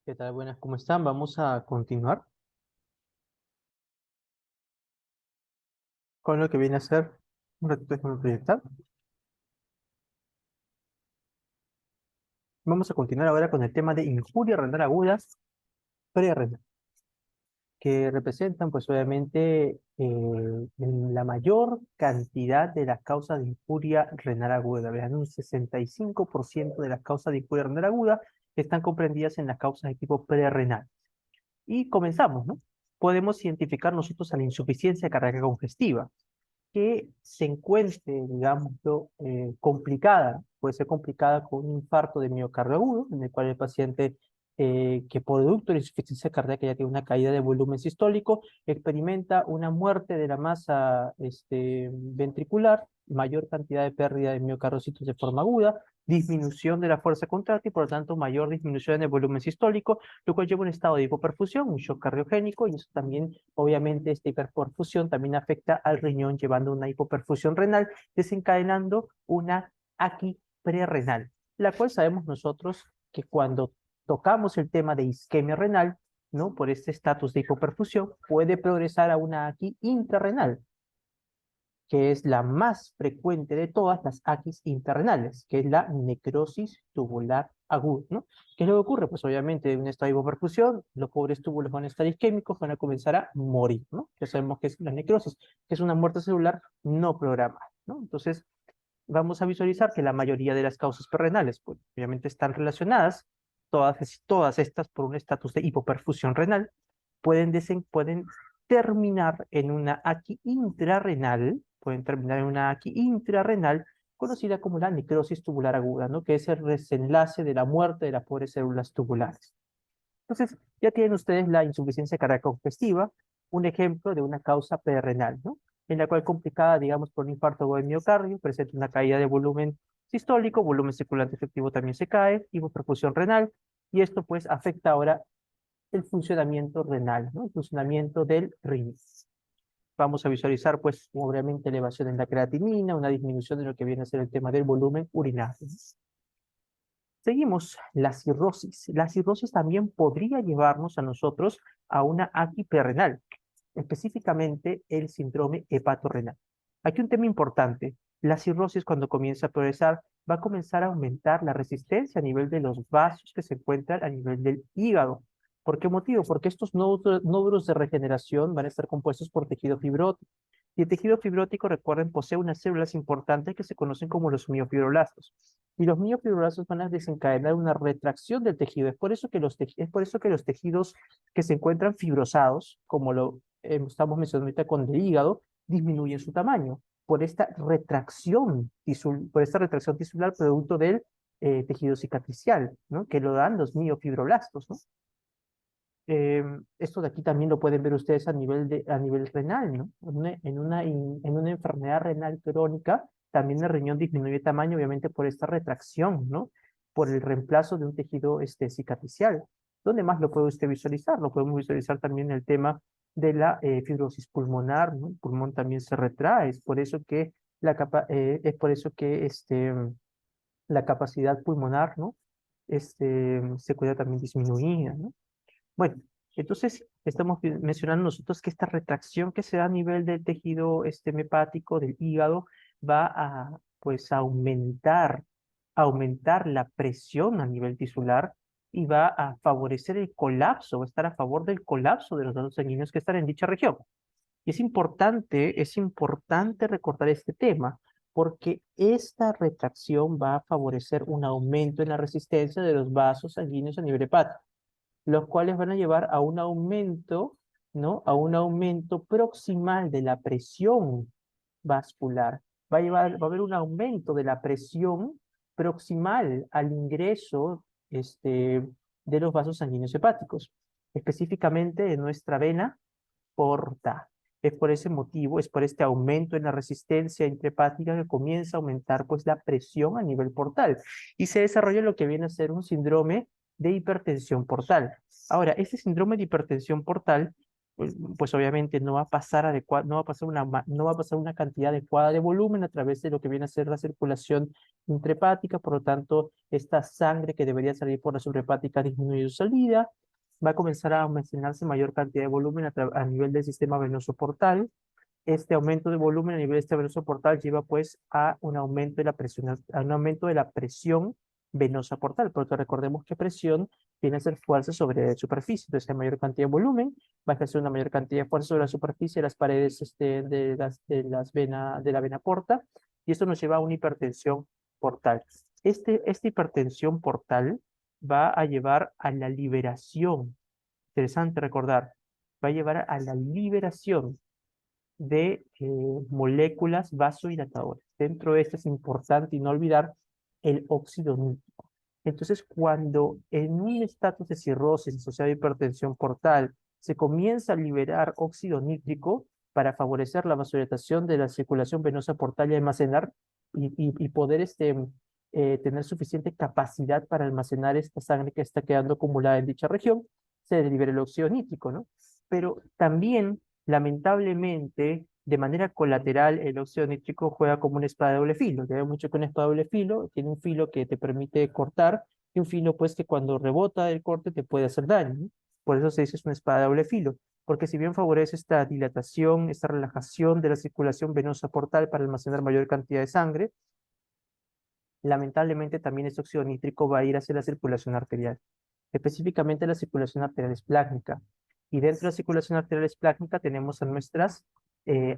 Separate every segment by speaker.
Speaker 1: ¿Qué tal? Buenas, ¿cómo están? Vamos a continuar con lo que viene a ser un ratito déjame proyectar. Vamos a continuar ahora con el tema de injuria renal aguda prerrenal, que representan pues obviamente en la mayor cantidad de las causas de injuria renal aguda. Vean, un 65% de las causas de injuria renal aguda están comprendidas en las causas de tipo prerrenal. Y comenzamos, ¿no? Podemos identificar nosotros a la insuficiencia cardíaca congestiva que se encuentre, digamos, complicada, puede ser complicada con un infarto de miocardio agudo, en el cual el paciente que producto de insuficiencia cardíaca ya tiene una caída de volumen sistólico, experimenta una muerte de la masa ventricular, mayor cantidad de pérdida de miocardiocitos de forma aguda, disminución de la fuerza contráctil y por lo tanto mayor disminución del volumen sistólico, lo cual lleva a un estado de hipoperfusión, un shock cardiogénico, y eso también, obviamente, esta hiperperfusión también afecta al riñón, llevando a una hipoperfusión renal, desencadenando una aqui prerrenal, la cual sabemos nosotros que cuando tocamos el tema de isquemia renal, ¿no? Por este estatus de hipoperfusión, puede progresar a una aqui intrarrenal, que es la más frecuente de todas las aquis intrarrenales, que es la necrosis tubular aguda, ¿no? ¿Qué es lo que ocurre? Pues obviamente en un estado de hipoperfusión, los pobres túbulos van a estar isquémicos, van a comenzar a morir, ¿no? Ya sabemos que es la necrosis, que es una muerte celular no programada, ¿no? Entonces, vamos a visualizar que la mayoría de las causas perrenales, pues obviamente están relacionadas, todas estas por un estatus de hipoperfusión renal, pueden terminar en una aqui intrarrenal, pueden terminar en una aqui intrarrenal, conocida como la necrosis tubular aguda, ¿no? Que es el desenlace de la muerte de las pobres células tubulares. Entonces, ya tienen ustedes la insuficiencia cardíaca congestiva, un ejemplo de una causa perrenal, ¿no? En la cual complicada, digamos, por un infarto de miocardio, presenta una caída de volumen sistólico, volumen circulante efectivo también se cae, hipoperfusión renal, y esto pues afecta ahora el funcionamiento renal, ¿no? El funcionamiento del riñón. Vamos a visualizar pues obviamente elevación en la creatinina, una disminución de lo que viene a ser el tema del volumen urinario. Seguimos, la cirrosis. La cirrosis también podría llevarnos a nosotros a una aquiperrenal, específicamente el síndrome hepatorrenal. Aquí un tema importante. La cirrosis cuando comienza a progresar va a comenzar a aumentar la resistencia a nivel de los vasos que se encuentran a nivel del hígado. ¿Por qué motivo? Porque estos nódulos de regeneración van a estar compuestos por tejido fibrótico. Y el tejido fibrótico, recuerden, posee unas células importantes que se conocen como los miofibroblastos. Y los miofibroblastos van a desencadenar una retracción del tejido. Es por eso que los tejidos que se encuentran fibrosados, como lo estamos mencionando ahorita con el hígado, disminuyen su tamaño por esta retracción tisular producto del tejido cicatricial, ¿no? Que lo dan los miofibroblastos, ¿no? Esto de aquí también lo pueden ver ustedes a nivel renal, ¿no? En una enfermedad renal crónica, también el riñón disminuye de tamaño, obviamente por esta retracción, ¿no? Por el reemplazo de un tejido cicatricial. ¿Dónde más lo puede usted visualizar? Lo podemos visualizar también en el tema de la fibrosis pulmonar, ¿no? El pulmón también se retrae, es por eso que la capacidad pulmonar, ¿no? Se cuida también disminuida, ¿no? Bueno, entonces estamos mencionando nosotros que esta retracción que se da a nivel del tejido hepático, del hígado, va a pues aumentar la presión a nivel tisular y va a favorecer el colapso, va a estar a favor del colapso de los vasos sanguíneos que están en dicha región. Y es importante recordar este tema, porque esta retracción va a favorecer un aumento en la resistencia de los vasos sanguíneos a nivel hepático, los cuales van a llevar a un aumento, ¿no? A un aumento proximal de la presión vascular. Va a haber un aumento de la presión proximal al ingreso de los vasos sanguíneos hepáticos, específicamente de nuestra vena porta. Es por ese motivo, es por este aumento en la resistencia intrahepática que comienza a aumentar pues la presión a nivel portal y se desarrolla lo que viene a ser un síndrome de hipertensión portal. Ahora, este síndrome de hipertensión portal pues obviamente no va a pasar no va a pasar una cantidad adecuada de volumen a través de lo que viene a ser la circulación intrahepática, por lo tanto, esta sangre que debería salir por la suprahepática disminuye su salida, va a comenzar a almacenarse mayor cantidad de volumen a nivel del sistema venoso portal. Este aumento de volumen a nivel de este venoso portal lleva pues a un aumento de la presión, a un aumento de la presión venosa portal, porque recordemos que presión viene a ser fuerza sobre superficie, entonces hay mayor cantidad de volumen, va a ejercer una mayor cantidad de fuerza sobre la superficie de las paredes de la vena porta, y esto nos lleva a una hipertensión portal. Esta hipertensión portal va a llevar a la liberación, interesante recordar, va a llevar a la liberación de moléculas vasodilatadoras. Dentro de esto es importante y no olvidar el óxido nítrico. Entonces, cuando en un estatus de cirrosis asociada a hipertensión portal se comienza a liberar óxido nítrico para favorecer la vasodilatación de la circulación venosa portal y almacenar y poder tener suficiente capacidad para almacenar esta sangre que está quedando acumulada en dicha región, se libera el óxido nítrico, ¿no? Pero también lamentablemente, de manera colateral, el óxido nítrico juega como una espada de doble filo. Ya veo mucho que una espada de doble filo tiene un filo que te permite cortar y un filo pues que cuando rebota el corte te puede hacer daño, ¿no? Por eso se dice es una espada de doble filo, porque si bien favorece esta dilatación, esta relajación de la circulación venosa portal para almacenar mayor cantidad de sangre, lamentablemente también este óxido nítrico va a ir hacia la circulación arterial, específicamente la circulación arterial esplácnica. Y dentro de la circulación arterial esplácnica tenemos a nuestras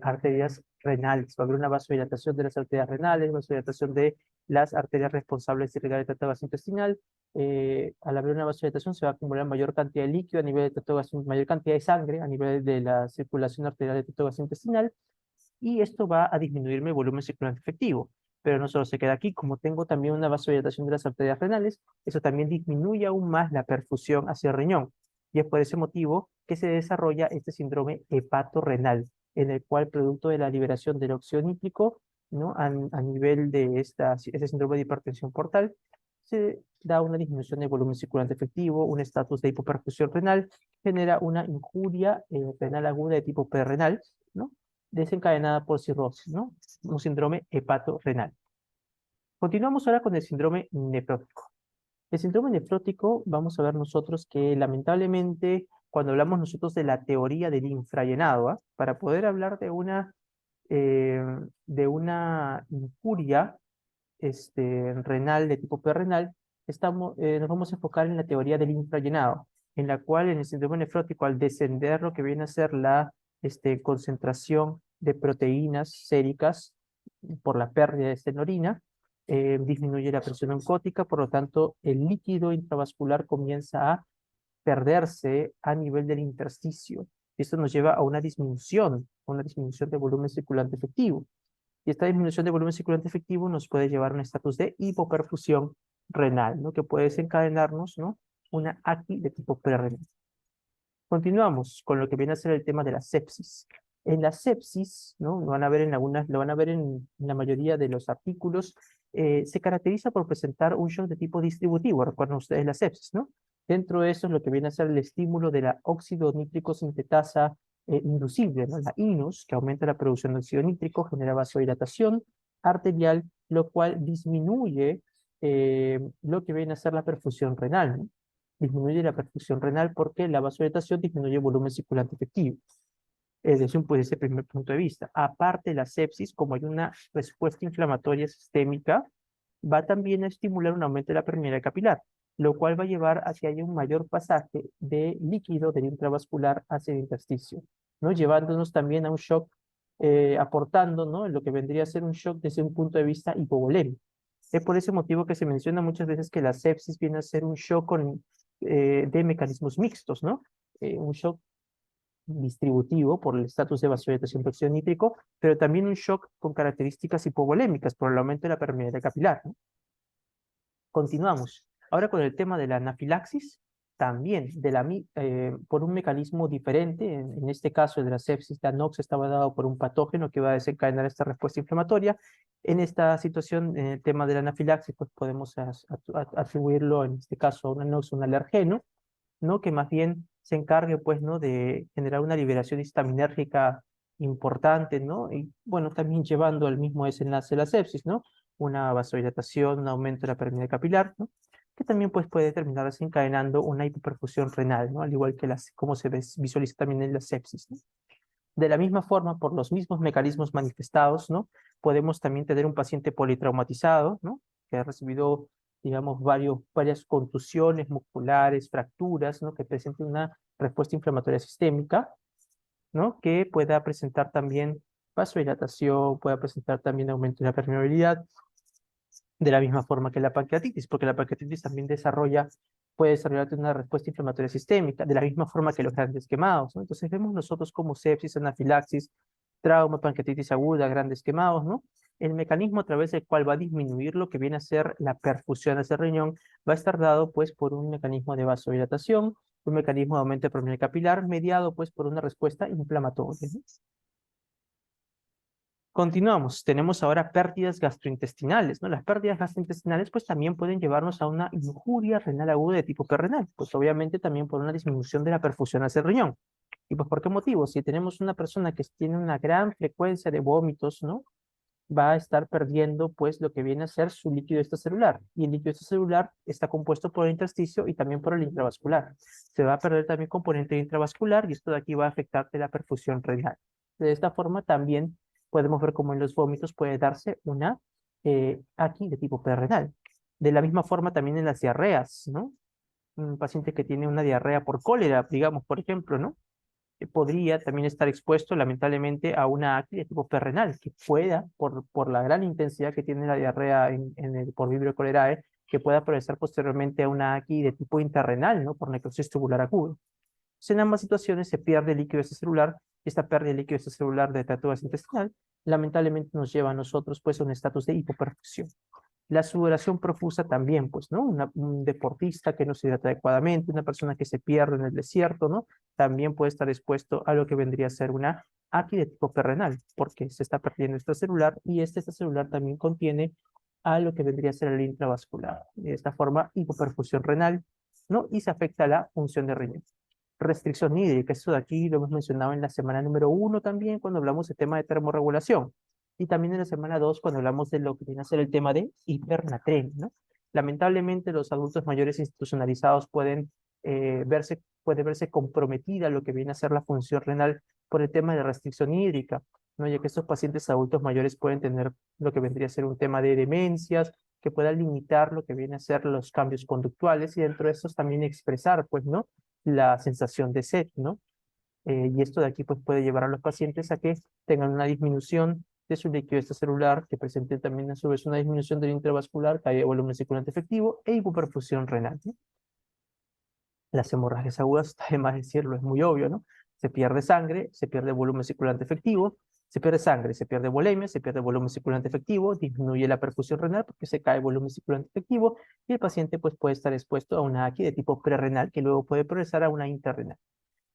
Speaker 1: arterias renales. Va a haber una vasodilatación de las arterias renales, vasodilatación de las arterias responsables de irrigar el tracto gastrointestinal. Al haber una vasodilatación se va a acumular mayor cantidad de líquido a nivel del tracto gastrointestinal, mayor cantidad de sangre a nivel de la circulación arterial del tracto gastrointestinal, y esto va a disminuirme el volumen circulante efectivo. Pero no solo se queda aquí, como tengo también una vasodilatación de las arterias renales, eso también disminuye aún más la perfusión hacia el riñón. Y es por ese motivo que se desarrolla este síndrome hepatorrenal, en el cual, producto de la liberación del óxido nítrico, ¿no? A nivel de ese síndrome de hipertensión portal, se da una disminución del volumen circulante efectivo, un estatus de hipoperfusión renal, genera una injuria renal aguda de tipo perrenal, ¿no? Desencadenada por cirrosis, ¿no? Un síndrome hepatorrenal. Continuamos ahora con el síndrome nefrótico. El síndrome nefrótico, vamos a ver nosotros que lamentablemente cuando hablamos nosotros de la teoría del infrallenado, ¿ah? Para poder hablar eh, de una injuria renal de tipo perrenal, nos vamos a enfocar en la teoría del infrallenado, en la cual en el síndrome nefrótico, al descender lo que viene a ser la concentración de proteínas séricas por la pérdida de orina, disminuye la presión oncótica, por lo tanto, el líquido intravascular comienza a perderse a nivel del intersticio. Esto nos lleva a una disminución de volumen circulante efectivo. Y esta disminución de volumen circulante efectivo nos puede llevar a un estatus de hipoperfusión renal, ¿no? Que puede desencadenarnos, ¿no? Una ACI de tipo prerenal. Continuamos con lo que viene a ser el tema de la sepsis. En la sepsis, ¿no? Lo van a ver en la mayoría de los artículos, se caracteriza por presentar un shock de tipo distributivo. Recuerden ustedes la sepsis, ¿no? Dentro de eso es lo que viene a ser el estímulo de la óxido nítrico sintetasa inducible, ¿no? La INUS, que aumenta la producción de óxido nítrico, genera vasodilatación arterial, lo cual disminuye lo que viene a ser la perfusión renal, ¿no? Disminuye la perfusión renal porque la vasodilatación disminuye el volumen circulante efectivo. Desde ese primer punto de vista. Aparte, la sepsis, como hay una respuesta inflamatoria sistémica, va también a estimular un aumento de la permeabilidad capilar, lo cual va a llevar a que haya un mayor pasaje de líquido del intravascular hacia el intersticio, ¿no? Llevándonos también a un shock, aportando, ¿no? Lo que vendría a ser un shock desde un punto de vista hipovolémico. Es por ese motivo que se menciona muchas veces que la sepsis viene a ser un shock de mecanismos mixtos, ¿no? Un shock distributivo por el estatus de vasodilatación por óxido nítrico, pero también un shock con características hipovolémicas por el aumento de la permeabilidad capilar, ¿no? Continuamos. Ahora con el tema de la anafilaxis, también por un mecanismo diferente, en este caso el de la sepsis, la NOx estaba dado por un patógeno que va a desencadenar esta respuesta inflamatoria. En esta situación, en el tema de la anafilaxis, pues podemos atribuirlo en este caso a una NOx, un alergeno, ¿no? Que más bien se encargue, pues, ¿no? De generar una liberación histaminérgica importante, ¿no? Y, bueno, también llevando al mismo desenlace de la sepsis, ¿no? Una vasodilatación, un aumento de la permeabilidad capilar, ¿no? Que también, pues, puede terminar desencadenando una hipoperfusión renal, ¿no? Al igual que como se visualiza también en la sepsis, ¿no? De la misma forma, por los mismos mecanismos manifestados, ¿no? Podemos también tener un paciente politraumatizado, ¿no? Que ha recibido, digamos, varias contusiones musculares, fracturas, ¿no? Que presente una respuesta inflamatoria sistémica, ¿no? Que pueda presentar también vasodilatación, pueda presentar también aumento de la permeabilidad, de la misma forma que la pancreatitis, porque la pancreatitis también puede desarrollar una respuesta inflamatoria sistémica, de la misma forma que los grandes quemados, ¿no? Entonces vemos nosotros como sepsis, anafilaxis, trauma, pancreatitis aguda, grandes quemados, ¿no? El mecanismo a través del cual va a disminuir lo que viene a ser la perfusión a ese riñón va a estar dado pues por un mecanismo de vasodilatación, un mecanismo de aumento de permeabilidad capilar mediado pues por una respuesta inflamatoria, ¿no? Continuamos, tenemos ahora pérdidas gastrointestinales, ¿no? Las pérdidas gastrointestinales pues también pueden llevarnos a una injuria renal aguda de tipo perrenal, pues obviamente también por una disminución de la perfusión hacia el riñón. ¿Y pues por qué motivo? Si tenemos una persona que tiene una gran frecuencia de vómitos, ¿no? Va a estar perdiendo pues lo que viene a ser su líquido extracelular. Y el líquido extracelular está compuesto por el intersticio y también por el intravascular. Se va a perder también componente intravascular y esto de aquí va a afectarte la perfusión renal. De esta forma también podemos ver cómo en los vómitos puede darse una aquí de tipo perrenal. De la misma forma también en las diarreas, ¿no? Un paciente que tiene una diarrea por cólera, digamos, por ejemplo, ¿no? Podría también estar expuesto lamentablemente a una acne de tipo perrenal, que pueda, por la gran intensidad que tiene la diarrea por Vibrio cholerae, que pueda progresar posteriormente a una acne de tipo interrenal, ¿no? Por necrosis tubular aguda. Entonces, en ambas situaciones se pierde líquido extracelular y esta pérdida de líquido extracelular de trato gastrointestinal lamentablemente nos lleva a nosotros pues a un estatus de hipoperfusión. La sudoración profusa también, pues, ¿no? Un deportista que no se hidrata adecuadamente, una persona que se pierde en el desierto, ¿no? También puede estar expuesto a lo que vendría a ser una AQI de tipo perrenal, porque se está perdiendo extracelular y este extracelular también contiene a lo que vendría a ser el intravascular. De esta forma, hipoperfusión renal, ¿no? Y se afecta la función de riñón. Restricción hídrica, eso de aquí lo hemos mencionado en la semana número 1 también, cuando hablamos del tema de termorregulación. Y también en la semana 2 cuando hablamos de lo que viene a ser el tema de hipernatremia, ¿no? Lamentablemente, los adultos mayores institucionalizados puede verse comprometida lo que viene a ser la función renal por el tema de restricción hídrica, ¿no? Ya que estos pacientes adultos mayores pueden tener lo que vendría a ser un tema de demencias, que pueda limitar lo que viene a ser los cambios conductuales y dentro de estos también expresar, pues, ¿no? La sensación de sed, ¿no? Y esto de aquí pues puede llevar a los pacientes a que tengan una disminución de su líquido extracelular, que presente también a su vez una disminución del intravascular, caída de volumen circulante efectivo e hipoperfusión renal, ¿no? Las hemorragias agudas, además de decirlo, es muy obvio, ¿no? Se pierde sangre, se pierde volumen circulante efectivo, se pierde sangre, se pierde volemia, se pierde volumen circulante efectivo, disminuye la perfusión renal porque se cae el volumen circulante efectivo y el paciente pues puede estar expuesto a una AQI de tipo prerrenal que luego puede progresar a una interrenal.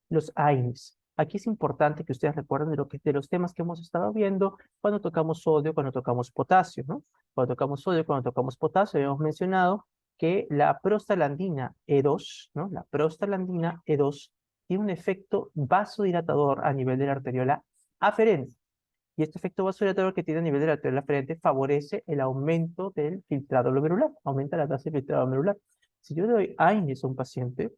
Speaker 1: Los AINES. Aquí es importante que ustedes recuerden de los temas que hemos estado viendo cuando tocamos sodio, cuando tocamos potasio, ¿no? Cuando tocamos sodio, cuando tocamos potasio, hemos mencionado que la prostaglandina E2, ¿no? La prostaglandina E2 tiene un efecto vasodilatador a nivel de la arteriola aferente. Y este efecto vasodilatador que tiene a nivel de la arteriola aferente favorece el aumento del filtrado glomerular, aumenta la tasa de filtrado glomerular. Si yo le doy AINES a un paciente,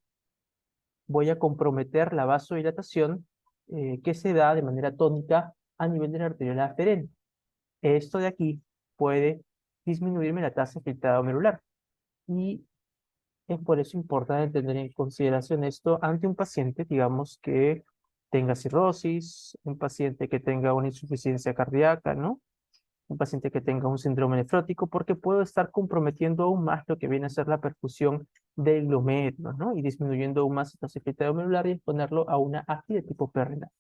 Speaker 1: voy a comprometer la vasodilatación que se da de manera tónica a nivel de la arteriola aferente. Esto de aquí puede disminuirme la tasa de filtrado glomerular. Y es por eso importante tener en consideración esto ante un paciente, digamos, que tenga cirrosis, un paciente que tenga una insuficiencia cardíaca, ¿no? Un paciente que tenga un síndrome nefrótico, porque puedo estar comprometiendo aún más lo que viene a ser la perfusión del glomérulo, ¿no? Y disminuyendo aún más esta secretaria glomerular y exponerlo a una AFI de tipo perrenal.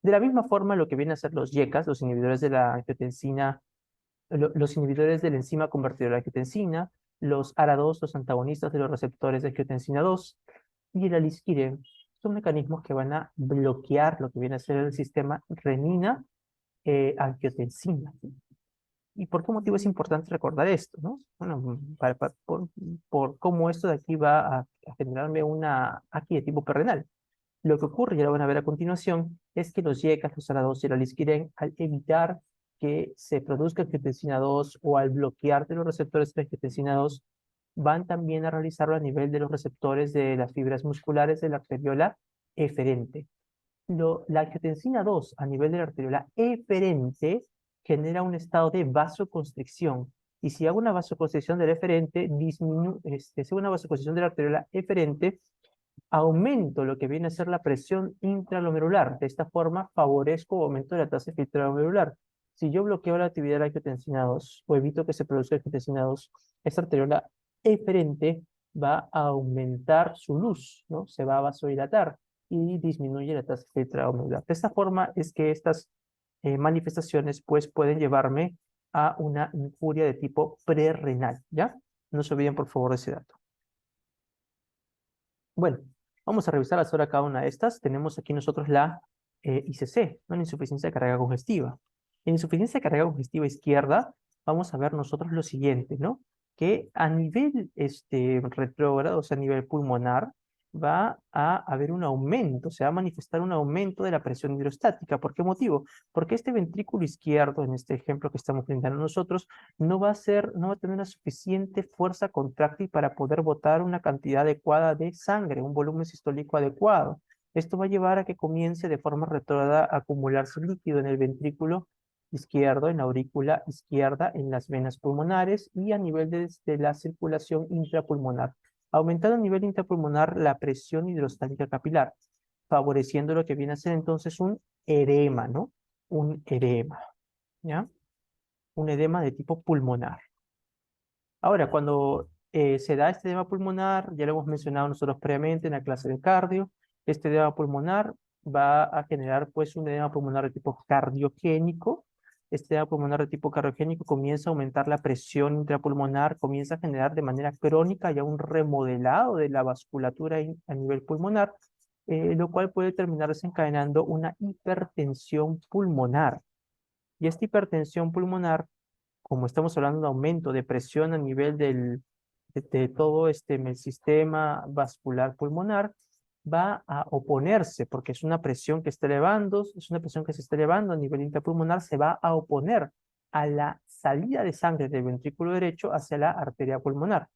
Speaker 1: De la misma forma, lo que viene a ser los YECAS, los inhibidores de la angiotensina, los inhibidores de la enzima convertidora de angiotensina, los ARA2, los antagonistas de los receptores de angiotensina 2 y el alisquirem, son mecanismos que van a bloquear lo que viene a ser el sistema renina-angiotensina. ¿Y por qué motivo es importante recordar esto, no? Bueno, por cómo esto de aquí va a generarme una aquí de tipo perrenal. Lo que ocurre, ya lo van a ver a continuación, es que los YECAs, los ALA2 y el alisquiren, al evitar que se produzca angiotensina 2 o al bloquear de los receptores de angiotensina 2, van también a realizarlo a nivel de los receptores de las fibras musculares de la arteriola eferente. La angiotensina 2 a nivel de la arteriola eferente genera un estado de vasoconstricción. Y si hago una vasoconstricción del eferente, si hago una vasoconstricción de la arteriola eferente, aumento lo que viene a ser la presión intraglomerular. De esta forma, favorezco o aumento la tasa de filtrado glomerular. Si yo bloqueo la actividad de la angiotensina 2 o evito que se produzca angiotensina 2, esta arteriola eferente va a aumentar su luz, ¿no? Se va a vasodilatar y disminuye la tasa de filtrado glomerular. De esta forma es que estas manifestaciones pues pueden llevarme a una injuria de tipo prerrenal, ¿ya? No se olviden por favor de ese dato. Bueno, vamos a revisar ahora cada una de estas. Tenemos aquí nosotros la ICC, ¿no? La insuficiencia cardiaca congestiva. En insuficiencia cardiaca congestiva izquierda, vamos a ver nosotros lo siguiente, ¿no? Que a nivel retrógrado, o sea, a nivel pulmonar, va a haber un aumento, se va a manifestar un aumento de la presión hidrostática. ¿Por qué motivo? Porque este ventrículo izquierdo, en este ejemplo que estamos brindando nosotros, no va a tener la suficiente fuerza contráctil para poder botar una cantidad adecuada de sangre, un volumen sistólico adecuado. Esto va a llevar a que comience de forma retrógrada a acumularse líquido en el ventrículo izquierdo, en la aurícula izquierda, en las venas pulmonares y a nivel de la circulación intrapulmonar, aumentando a nivel intrapulmonar la presión hidrostática capilar, favoreciendo lo que viene a ser entonces un edema, ¿no? Un edema, ¿ya? Un edema de tipo pulmonar. Ahora, cuando se da este edema pulmonar, ya lo hemos mencionado nosotros previamente en la clase de cardio, este edema pulmonar va a generar pues un edema pulmonar de tipo cardiogénico. Este edema pulmonar de tipo cardiogénico comienza a aumentar la presión intrapulmonar, comienza a generar de manera crónica ya un remodelado de la vasculatura a nivel pulmonar, lo cual puede terminar desencadenando una hipertensión pulmonar. Y esta hipertensión pulmonar, como estamos hablando de aumento de presión a nivel de todo el sistema vascular pulmonar, va a oponerse, porque es una presión que está elevando, es una presión que se está elevando a nivel intrapulmonar, se va a oponer a la salida de sangre del ventrículo derecho hacia la arteria pulmonar.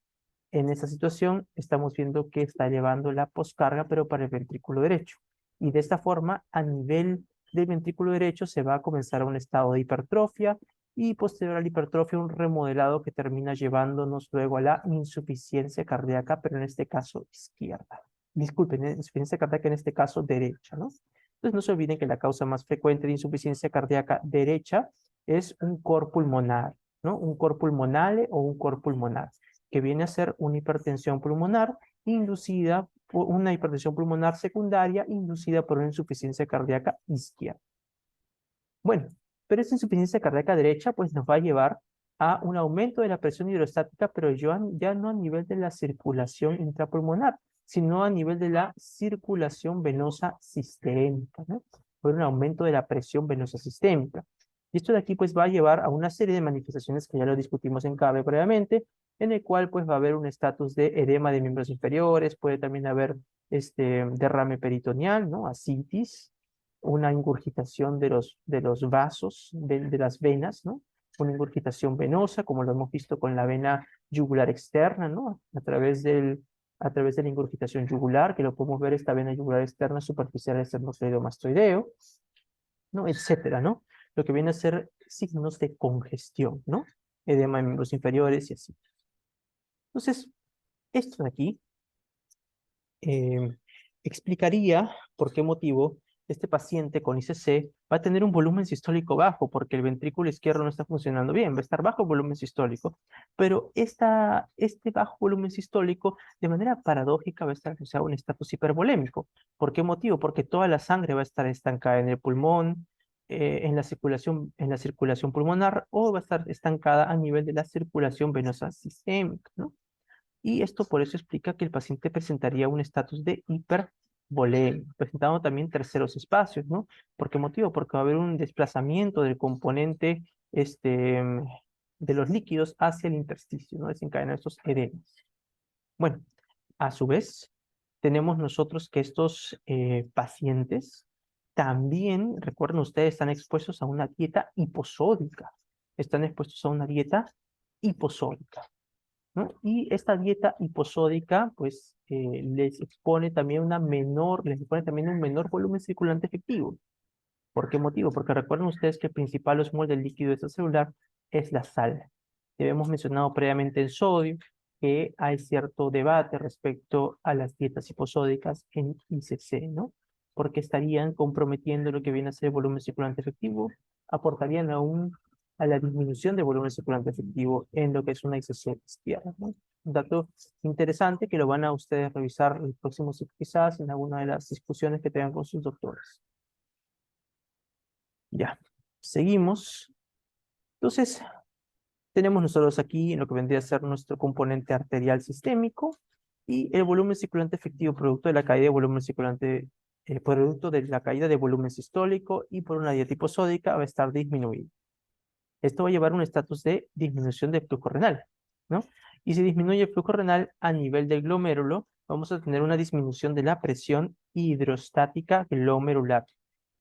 Speaker 1: En esa situación estamos viendo que está elevando la poscarga, pero para el ventrículo derecho. Y de esta forma, a nivel del ventrículo derecho, se va a comenzar a un estado de hipertrofia y posterior a la hipertrofia un remodelado que termina llevándonos luego a la insuficiencia cardíaca, pero en este caso izquierda. Disculpen, insuficiencia cardíaca en este caso derecha, ¿no? Entonces no se olviden que la causa más frecuente de insuficiencia cardíaca derecha es un cor pulmonar, ¿no? Un cor pulmonale o un cor pulmonar, que viene a ser una hipertensión pulmonar inducida por una hipertensión pulmonar secundaria inducida por una insuficiencia cardíaca izquierda. Bueno, pero esta insuficiencia cardíaca derecha pues nos va a llevar a un aumento de la presión hidrostática, pero ya no a nivel de la circulación intrapulmonar, sino a nivel de la circulación venosa sistémica, ¿no? Por un aumento de la presión venosa sistémica. Y esto de aquí pues va a llevar a una serie de manifestaciones que ya lo discutimos en CABE previamente, en el cual pues va a haber un estatus de edema de miembros inferiores, puede también haber derrame peritoneal, ¿no? Ascitis, una ingurgitación de los vasos, de las venas, ¿no? Una ingurgitación venosa, como lo hemos visto con la vena yugular externa, ¿no? A través de la ingurgitación yugular, que lo podemos ver esta vena yugular externa superficial esternocleidomastoideo, ¿no? Etcétera, ¿no? Lo que viene a ser signos de congestión, ¿no? Edema de miembros inferiores y así. Entonces, esto de aquí eh, explicaría por qué motivo este paciente con ICC va a tener un volumen sistólico bajo, porque el ventrículo izquierdo no está funcionando bien, va a estar bajo el volumen sistólico, pero este bajo volumen sistólico, de manera paradójica, va a estar asociado a un estatus hipervolémico. ¿Por qué motivo? Porque toda la sangre va a estar estancada en el pulmón, en la circulación pulmonar, o va a estar estancada a nivel de la circulación venosa sistémica, ¿no? Y esto por eso explica que el paciente presentaría un estatus de hipervolemia, presentando también terceros espacios, ¿no? ¿Por qué motivo? Porque va a haber un desplazamiento del componente de los líquidos hacia el intersticio, ¿no? Desencadenar estos edemas. Bueno, a su vez, tenemos nosotros que estos pacientes también, recuerden ustedes, están expuestos a una dieta hiposódica. Están expuestos a una dieta hiposódica, ¿no? Y esta dieta hiposódica, pues, les expone también les expone también un menor volumen circulante efectivo. ¿Por qué motivo? Porque recuerden ustedes que el principal osmol del líquido extracelular es la sal. Ya habíamos mencionado previamente en sodio que hay cierto debate respecto a las dietas hiposódicas en ICC, ¿no? Porque estarían comprometiendo lo que viene a ser el volumen circulante efectivo, aportarían aún a la disminución del volumen circulante efectivo en lo que es una ICC externa, ¿no? Un dato interesante que lo van a ustedes revisar el próximo ciclo, quizás en alguna de las discusiones que tengan con sus doctores. Ya, seguimos. Entonces, tenemos nosotros aquí lo que vendría a ser nuestro componente arterial sistémico y el volumen circulante efectivo producto de la caída de volumen circulante, producto de la caída de volumen sistólico y por una dieta hiposódica va a estar disminuido. Esto va a llevar a un estatus de disminución del flujo renal, ¿no? Y si disminuye el flujo renal a nivel del glomérulo, vamos a tener una disminución de la presión hidrostática glomerular.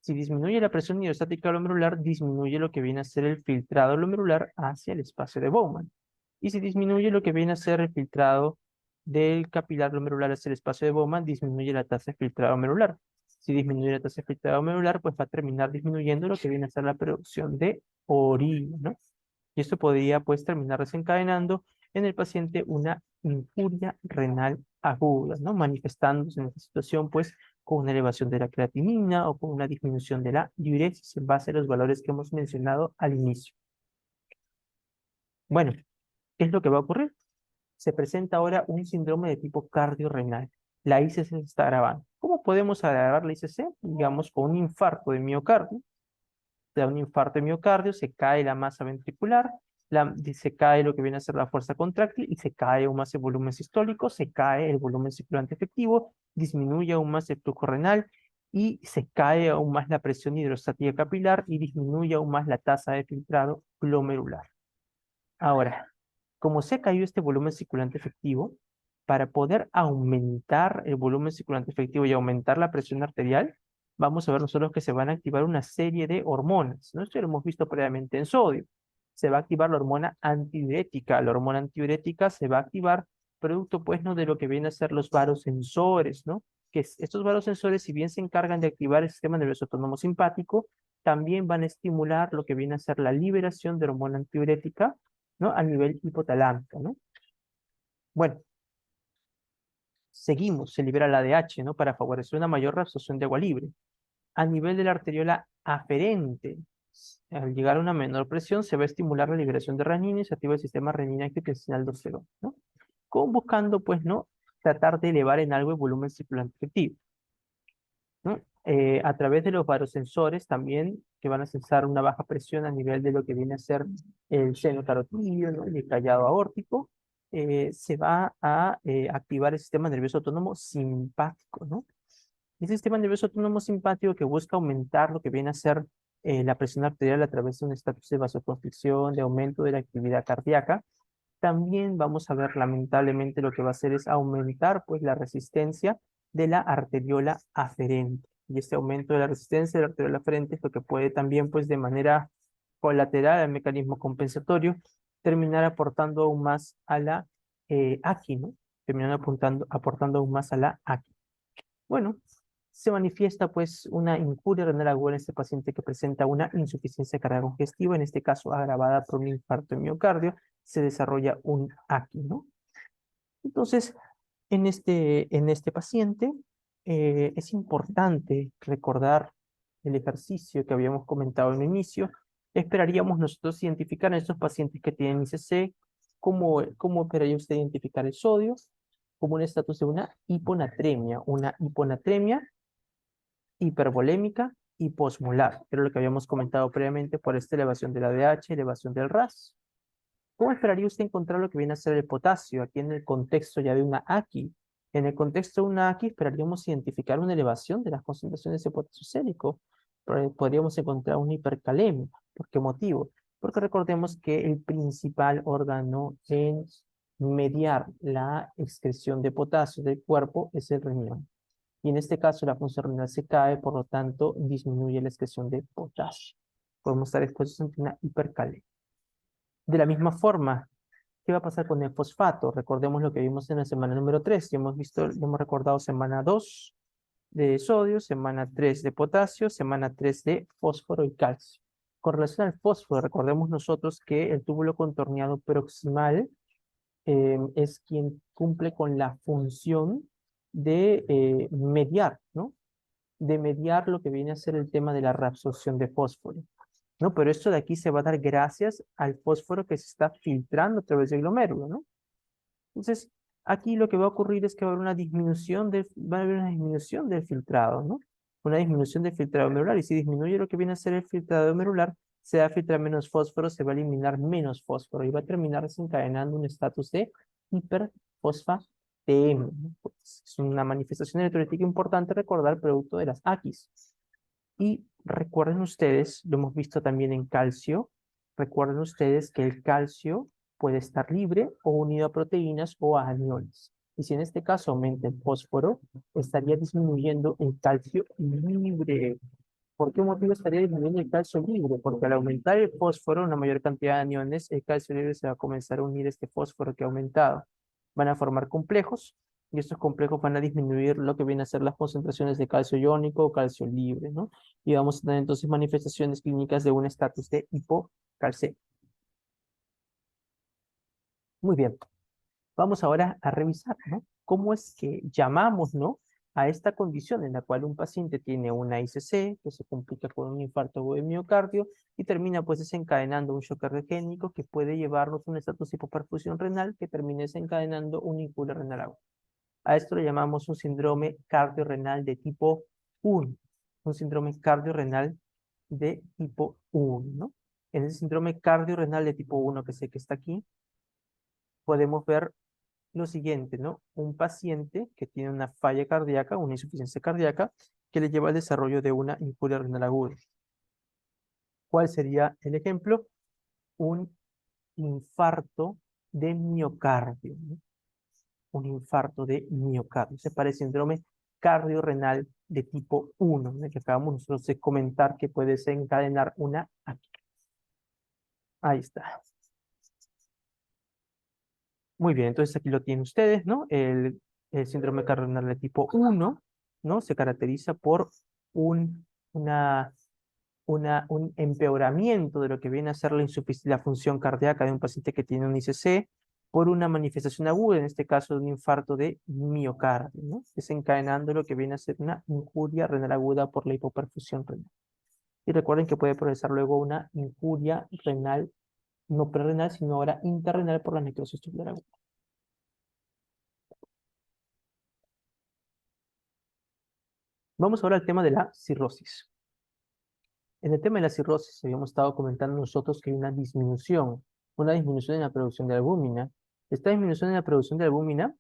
Speaker 1: Si disminuye la presión hidrostática glomerular, disminuye lo que viene a ser el filtrado glomerular hacia el espacio de Bowman. Y si disminuye lo que viene a ser el filtrado del capilar glomerular hacia el espacio de Bowman, disminuye la tasa de filtrado glomerular. Si disminuye la tasa de filtrado glomerular, pues va a terminar disminuyendo lo que viene a ser la producción de orina, ¿no? Y esto podría, pues, terminar desencadenando en el paciente una injuria renal aguda, ¿no? Manifestándose en esta situación, pues, con una elevación de la creatinina o con una disminución de la diuresis en base a los valores que hemos mencionado al inicio. Bueno, ¿qué es lo que va a ocurrir? Se presenta ahora un síndrome de tipo cardiorrenal. La ICC se está agravando. ¿Cómo podemos agravar la ICC? Digamos, con un infarto de miocardio. Se da un infarto de miocardio, se cae la masa ventricular, se cae lo que viene a ser la fuerza contráctil y se cae aún más el volumen sistólico, se cae el volumen circulante efectivo, disminuye aún más el flujo renal y se cae aún más la presión hidrostática capilar y disminuye aún más la tasa de filtrado glomerular. Ahora, como se cayó este volumen circulante efectivo, para poder aumentar el volumen circulante efectivo y aumentar la presión arterial, vamos a ver nosotros que se van a activar una serie de hormonas, ¿no? Esto lo hemos visto previamente en sodio. Se va a activar la hormona antidiurética. La hormona antidiurética se va a activar producto, pues, ¿no? De lo que vienen a ser los varosensores, ¿no? Estos varosensores, si bien se encargan de activar el sistema nervioso autónomo simpático, también van a estimular lo que viene a ser la liberación de hormona antidiurética, ¿no? A nivel hipotalámico, ¿no? Bueno, seguimos, se libera la ADH, ¿no? Para favorecer una mayor reabsorción de agua libre. A nivel de la arteriola aferente, al llegar a una menor presión, se va a estimular la liberación de renina y se activa el sistema renina-angiotensina 2.0, ¿no? Como buscando, pues, ¿no? Tratar de elevar en algo el volumen circulante efectivo, ¿no? A través de los varosensores también, que van a censar una baja presión a nivel de lo que viene a ser el seno carotídeo, ¿no? Y el callado aórtico, se va a activar el sistema nervioso autónomo simpático, ¿no? Y ese sistema nervioso autónomo simpático que busca aumentar lo que viene a ser la presión arterial a través de un estatus de vasoconstricción, de aumento de la actividad cardíaca. También vamos a ver, lamentablemente, lo que va a hacer es aumentar, pues, la resistencia de la arteriola aferente. Y este aumento de la resistencia de la arteriola aferente es lo que puede también, pues, de manera colateral al mecanismo compensatorio, terminar aportando aún más a la AQI, ¿no? Terminar aportando aún más a la AQI. Bueno, se manifiesta pues una injuria renal aguda en este paciente que presenta una insuficiencia cardíaca congestiva, en este caso agravada por un infarto de miocardio, se desarrolla un AQI, ¿no? Entonces, en este paciente es importante recordar el ejercicio que habíamos comentado en el inicio. Esperaríamos nosotros identificar en estos pacientes que tienen ICC, ¿cómo esperaría usted identificar el sodio? Como un estatus de una hiponatremia hipervolémica y posmolar, que era lo que habíamos comentado previamente por esta elevación de la ADH, elevación del RAS. ¿Cómo esperaría usted encontrar lo que viene a ser el potasio aquí en el contexto ya de una AQI? En el contexto de una AQI esperaríamos identificar una elevación de las concentraciones de potasio sérico. Podríamos encontrar una hipercalemia. ¿Por qué motivo? porque recordemos que el principal órgano en mediar la excreción de potasio del cuerpo es el riñón. Y en este caso la función renal se cae, por lo tanto disminuye la excreción de potasio. Podemos estar expuestos ante una hipercalemia. De la misma forma, ¿qué va a pasar con el fosfato? Recordemos lo que vimos en la semana número 3. Ya hemos visto, hemos recordado semana 2 de sodio, semana 3 de potasio, semana 3 de fósforo y calcio. Con relación al fósforo, recordemos nosotros que el túbulo contorneado proximal es quien cumple con la función de mediar, ¿no? De mediar lo que viene a ser el tema de la reabsorción de fósforo, ¿no? Pero esto de aquí se va a dar gracias al fósforo que se está filtrando a través del glomérulo, ¿no? Entonces, aquí lo que va a ocurrir es que va a haber una disminución del filtrado, ¿no? Una disminución del filtrado glomerular, y si disminuye lo que viene a ser el filtrado glomerular, se va a filtrar menos fósforo, se va a eliminar menos fósforo, y va a terminar desencadenando un estatus de hiperfosfatemia, ¿no? Pues, es una manifestación electrolítica importante recordar producto de las AQIs. Y recuerden ustedes, lo hemos visto también en calcio, recuerden ustedes que el calcio puede estar libre o unido a proteínas o a aniones. Y si en este caso aumenta el fósforo, estaría disminuyendo el calcio libre. ¿Por qué motivo estaría disminuyendo el calcio libre? Porque al aumentar el fósforo, una mayor cantidad de aniones, el calcio libre se va a comenzar a unir a este fósforo que ha aumentado. Van a formar complejos, y estos complejos van a disminuir lo que viene a ser las concentraciones de calcio iónico o calcio libre, ¿no? Y vamos a tener entonces manifestaciones clínicas de un estatus de hipocalcemia. Muy bien. Vamos ahora a revisar, ¿no? ¿Cómo es que llamamos, ¿no? A esta condición en la cual un paciente tiene una ICC, que se complica con un infarto de miocardio y termina pues desencadenando un shock cardiogénico que puede llevarnos a un estatus de hipoperfusión renal que termine desencadenando una incuria renal aguda. A esto le llamamos un síndrome cardiorrenal de tipo 1, un síndrome cardiorrenal de tipo 1, ¿no? En ese síndrome cardiorrenal de tipo 1 que sé que está aquí, podemos ver lo siguiente, ¿no? Un paciente que tiene una falla cardíaca, una insuficiencia cardíaca, que le lleva al desarrollo de una incuria renal aguda. ¿Cuál sería el ejemplo? Un infarto de miocardio, ¿no? Un infarto de miocardio. Se parece síndrome cardiorrenal de tipo 1, ¿no? Que acabamos nosotros de comentar que puede desencadenar una... Ahí está. Muy bien, entonces aquí lo tienen ustedes, ¿no? El síndrome cardiorrenal de tipo 1, ¿no? Se caracteriza por un, un empeoramiento de lo que viene a ser la función cardíaca de un paciente que tiene un ICC por una manifestación aguda, en este caso de un infarto de miocardio, ¿no? Desencadenando lo que viene a ser una injuria renal aguda por la hipoperfusión renal. Y recuerden que puede progresar luego una injuria renal, no prerrenal, sino ahora interrenal por la necrosis tubular aguda. Vamos ahora al tema de la cirrosis. En el tema de la cirrosis, habíamos estado comentando nosotros que hay una disminución en la producción de albúmina. Esta disminución en la producción de albúmina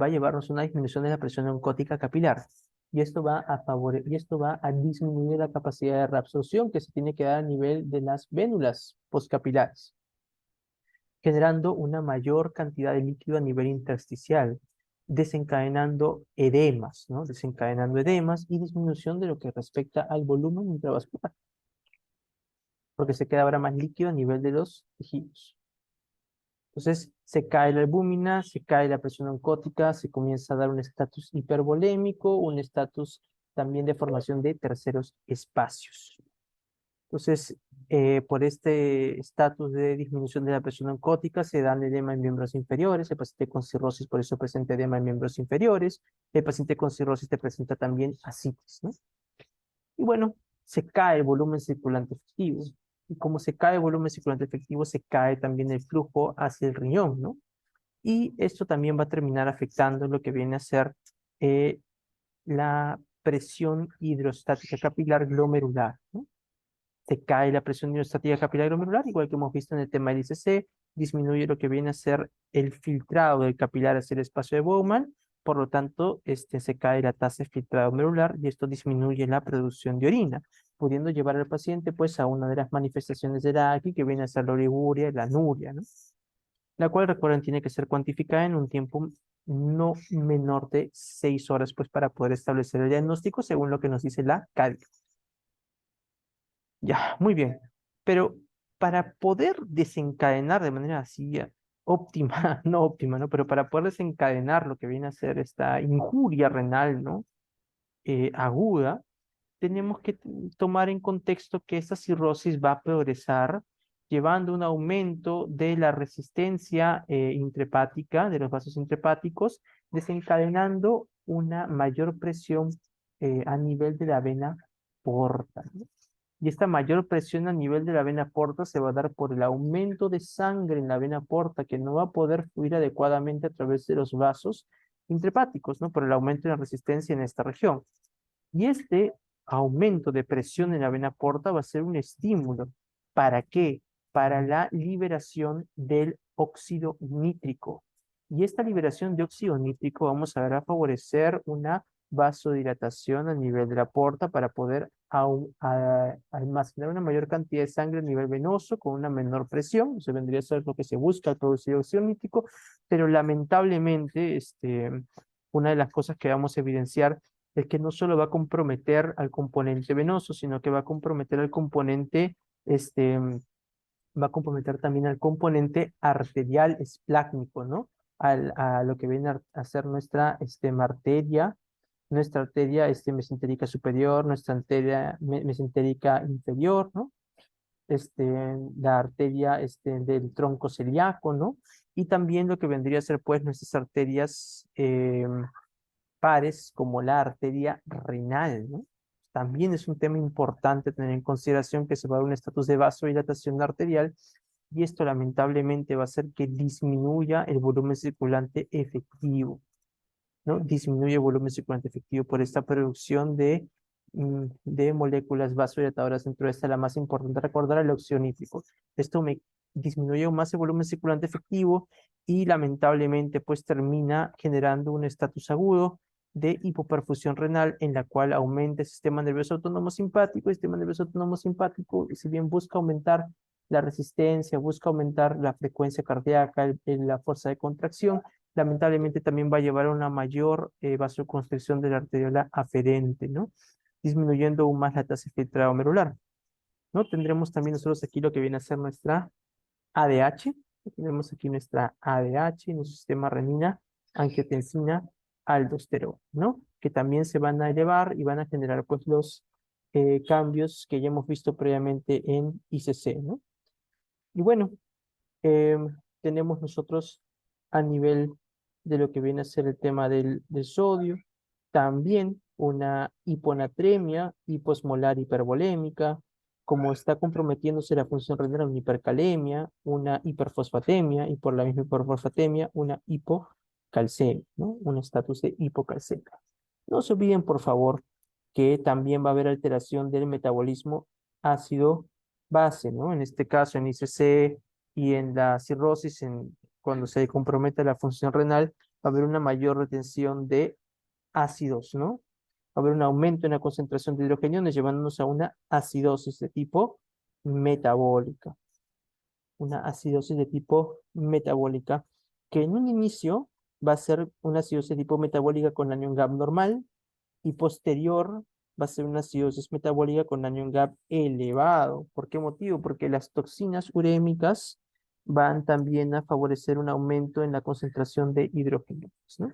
Speaker 1: va a llevarnos a una disminución de la presión oncótica capilar. Y esto va a disminuir la capacidad de reabsorción que se tiene que dar a nivel de las vénulas postcapilares, generando una mayor cantidad de líquido a nivel intersticial, desencadenando edemas, ¿no? Desencadenando edemas y disminución de lo que respecta al volumen intravascular, porque se queda ahora más líquido a nivel de los tejidos. Entonces, se cae la albúmina, se cae la presión oncótica, se comienza a dar un estatus hipervolémico, un estatus también de formación de terceros espacios. Entonces, por este estatus de disminución de la presión oncótica se dan edema en miembros inferiores, el paciente con cirrosis por eso presenta edema en miembros inferiores, el paciente con cirrosis te presenta también ascitis, ¿no? Y bueno, se cae el volumen circulante efectivo. Y como se cae el volumen circulante efectivo, se cae también el flujo hacia el riñón, ¿no? Y esto también va a terminar afectando lo que viene a ser la presión hidrostática capilar glomerular, ¿no? Se cae la presión hidrostática capilar glomerular, igual que hemos visto en el tema del ICC, disminuye lo que viene a ser el filtrado del capilar hacia el espacio de Bowman, por lo tanto, se cae la tasa de filtrado glomerular y esto disminuye la producción de orina. pudiendo llevar al paciente pues a una de las manifestaciones de la AQI que viene a ser la oliguria y la anuria, ¿no? La cual, recuerden, tiene que ser cuantificada en un tiempo no menor de 6 horas, pues para poder establecer el diagnóstico según lo que nos dice la CADI. Ya, muy bien. Pero para poder desencadenar de manera así óptima, no óptima, ¿no? Pero para poder desencadenar lo que viene a ser esta injuria renal, ¿no? Aguda, tenemos que tomar en contexto que esta cirrosis va a progresar llevando un aumento de la resistencia intrahepática, de los vasos intrahepáticos, desencadenando una mayor presión a nivel de la vena porta, ¿no? Y esta mayor presión a nivel de la vena porta se va a dar por el aumento de sangre en la vena porta que no va a poder fluir adecuadamente a través de los vasos intrahepáticos, ¿no? Por el aumento de la resistencia en esta región. Y este aumento de presión en la vena porta va a ser un estímulo. ¿Para qué? Para la liberación del óxido nítrico. Y esta liberación de óxido nítrico vamos a ver a favorecer una vasodilatación a nivel de la porta para poder almacenar una mayor cantidad de sangre a nivel venoso con una menor presión. Eso vendría a ser lo que se busca al producir óxido nítrico, pero lamentablemente una de las cosas que vamos a evidenciar es que no solo va a comprometer al componente venoso, sino que va a comprometer al componente, va a comprometer también al componente arterial esplácnico, ¿no? A lo que viene a ser nuestra arteria mesentérica superior, nuestra arteria mesentérica inferior, ¿no? La arteria del tronco celíaco, ¿no? Y también lo que vendría a ser, pues, nuestras arterias pares como la arteria renal, ¿no? También es un tema importante tener en consideración que se va a dar un estatus de vasodilatación arterial y esto lamentablemente va a hacer que disminuya el volumen circulante efectivo, ¿no? Disminuye el volumen circulante efectivo por esta producción de moléculas vasodilatadoras, dentro de esta la más importante recordar el óxido nítrico. Esto me disminuye aún más el volumen circulante efectivo y lamentablemente pues termina generando un estatus agudo de hipoperfusión renal en la cual aumenta el sistema nervioso autónomo simpático. El sistema nervioso autónomo simpático, si bien busca aumentar la resistencia, busca aumentar la frecuencia cardíaca, la fuerza de contracción, lamentablemente también va a llevar a una mayor vasoconstricción de la arteriola aferente, ¿no? Disminuyendo aún más la tasa de filtrado medular, ¿no? Tendremos también nosotros aquí lo que viene a ser nuestra ADH. Tenemos aquí nuestra ADH, nuestro sistema renina, angiotensina, aldosterona, ¿no? Que también se van a elevar y van a generar pues los cambios que ya hemos visto previamente en ICC, ¿no? Y bueno, tenemos nosotros a nivel de lo que viene a ser el tema del sodio, también una hiponatremia, hiposmolar hipervolémica, como está comprometiéndose la función renal, una hipercalemia, una hiperfosfatemia, y por la misma hiperfosfatemia, una hipocalcemia, ¿no? Un estatus de hipocalcemia. No se olviden, por favor, que también va a haber alteración del metabolismo ácido-base, ¿no? En este caso, en ICC y en la cirrosis, cuando se compromete la función renal, va a haber una mayor retención de ácidos, ¿no? Va a haber un aumento en la concentración de hidrogeniones, llevándonos a una acidosis de tipo metabólica. Una acidosis de tipo metabólica, que en un inicio va a ser una acidosis de tipo metabólica con anion GAP normal, y posterior va a ser una acidosis metabólica con anion GAP elevado. ¿Por qué motivo? Porque las toxinas urémicas van también a favorecer un aumento en la concentración de hidrógeno, ¿no?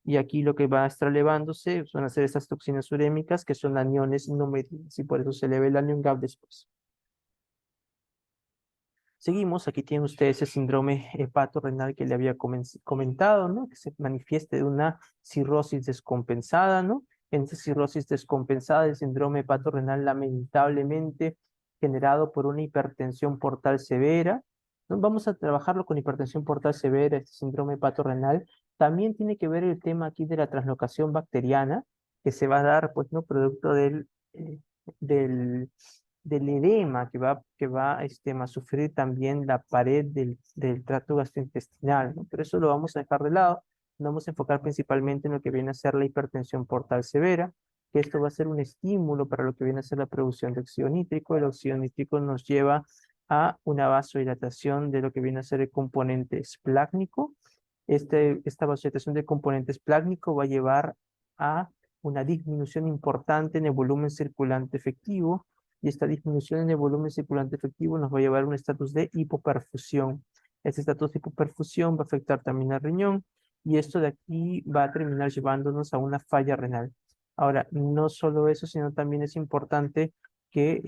Speaker 1: Y aquí lo que va a estar elevándose van a ser esas toxinas urémicas que son aniones no medidos y por eso se eleva el anion GAP después. Seguimos, aquí tienen ustedes ese síndrome hepatorrenal que le había comentado, ¿no? Que se manifieste de una cirrosis descompensada, ¿no? En esa cirrosis descompensada, el síndrome hepatorrenal lamentablemente generado por una hipertensión portal severa, ¿no? Vamos a trabajarlo con hipertensión portal severa, este síndrome hepatorrenal. También tiene que ver el tema aquí de la translocación bacteriana, que se va a dar, pues, ¿no? Producto del del edema que va a sufrir también la pared del tracto gastrointestinal, ¿no? Pero eso lo vamos a dejar de lado, nos vamos a enfocar principalmente en lo que viene a ser la hipertensión portal severa, que esto va a ser un estímulo para lo que viene a ser la producción de óxido nítrico. El óxido nítrico nos lleva a una vasodilatación de lo que viene a ser el componente esplácnico. Esta vasodilatación del componente esplácnico va a llevar a una disminución importante en el volumen circulante efectivo, y esta disminución en el volumen circulante efectivo nos va a llevar a un estatus de hipoperfusión. Este estatus de hipoperfusión va a afectar también al riñón, y esto de aquí va a terminar llevándonos a una falla renal. Ahora, no solo eso, sino también es importante que